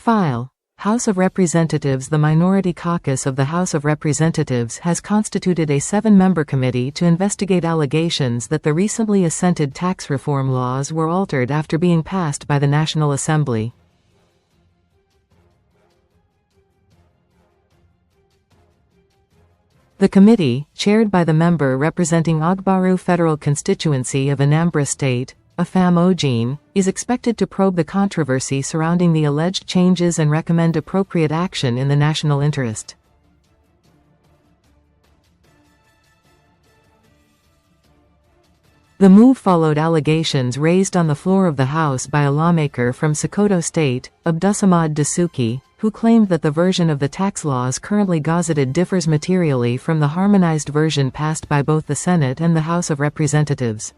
File. House of Representatives. The Minority Caucus of the House of Representatives has constituted a 7-member committee to investigate allegations that the recently assented tax reform laws were altered after being passed by the National Assembly. The committee, chaired by the member representing Ogbaru Federal Constituency of Anambra State, Afam Ogene, is expected to probe the controversy surrounding the alleged changes and recommend appropriate action in the national interest. The move followed allegations raised on the floor of the House by a lawmaker from Sokoto State, Abdussamad Dasuki, who claimed that the version of the tax laws currently gazetted differs materially from the harmonized version passed by both the Senate and the House of Representatives.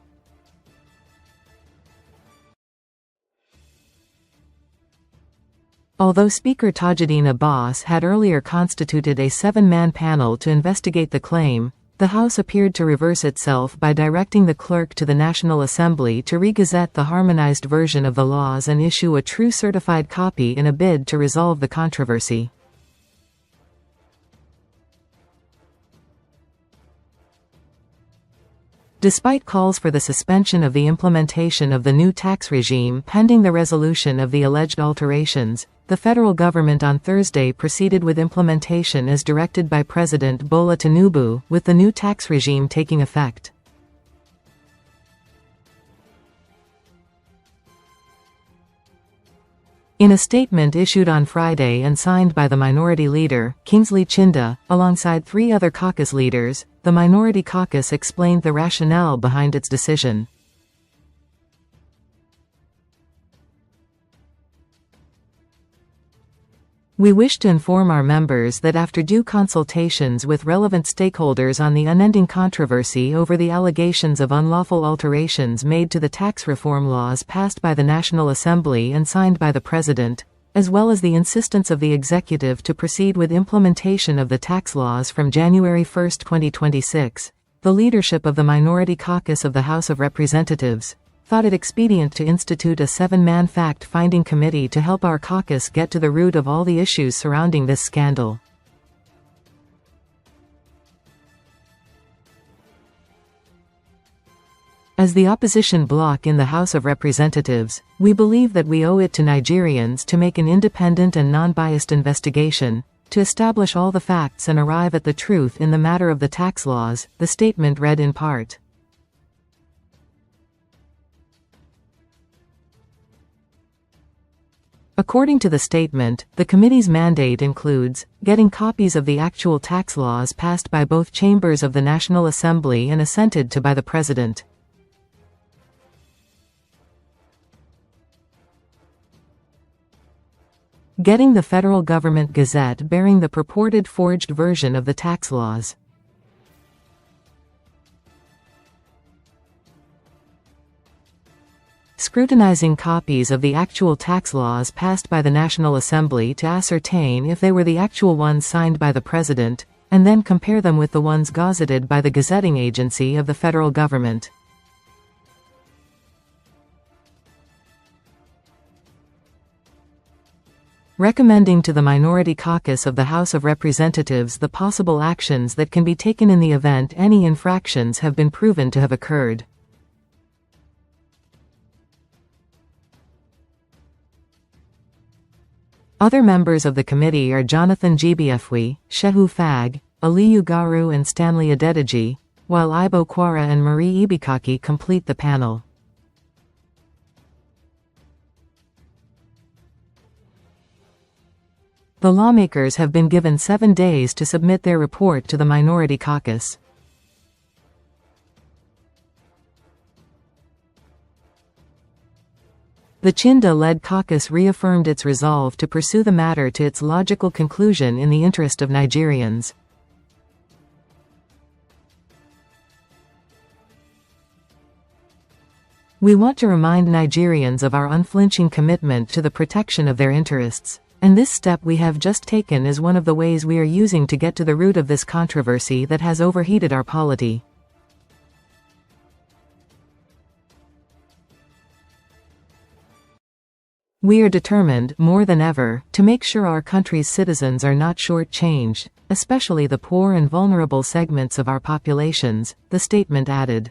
Although Speaker Tajudeen Abbas had earlier constituted a 7-man panel to investigate the claim, the House appeared to reverse itself by directing the Clerk to the National Assembly to re-gazette the harmonized version of the laws and issue a true certified copy in a bid to resolve the controversy. Despite calls for the suspension of the implementation of the new tax regime pending the resolution of the alleged alterations, the federal government on Thursday proceeded with implementation as directed by President Bola Tinubu, with the new tax regime taking effect. In a statement issued on Friday and signed by the minority leader, Kingsley Chinda, alongside 3 other caucus leaders, the minority caucus explained the rationale behind its decision. We wish to inform our members that after due consultations with relevant stakeholders on the unending controversy over the allegations of unlawful alterations made to the tax reform laws passed by the National Assembly and signed by the President, as well as the insistence of the Executive to proceed with implementation of the tax laws from January 1, 2026, the leadership of the Minority Caucus of the House of Representatives thought it expedient to institute a 7-man fact-finding committee to help our caucus get to the root of all the issues surrounding this scandal. As the opposition bloc in the House of Representatives, we believe that we owe it to Nigerians to make an independent and non-biased investigation, to establish all the facts and arrive at the truth in the matter of the tax laws, the statement read in part. According to the statement, the committee's mandate includes getting copies of the actual tax laws passed by both chambers of the National Assembly and assented to by the President. Getting the federal government gazette bearing the purported forged version of the tax laws. Scrutinizing copies of the actual tax laws passed by the National Assembly to ascertain if they were the actual ones signed by the President, and then compare them with the ones gazetted by the gazetting agency of the federal government. Recommending to the Minority Caucus of the House of Representatives the possible actions that can be taken in the event any infractions have been proven to have occurred. Other members of the committee are Jonathan Gbiefwe, Shehu Fag, Aliyu Garu and Stanley Adedeji, while Ibo Kwara and Marie Ibikaki complete the panel. The lawmakers have been given 7 days to submit their report to the Minority Caucus. The Chinda-led caucus reaffirmed its resolve to pursue the matter to its logical conclusion in the interest of Nigerians. We want to remind Nigerians of our unflinching commitment to the protection of their interests, and this step we have just taken is one of the ways we are using to get to the root of this controversy that has overheated our polity. We are determined, more than ever, to make sure our country's citizens are not short-changed, especially the poor and vulnerable segments of our populations, the statement added.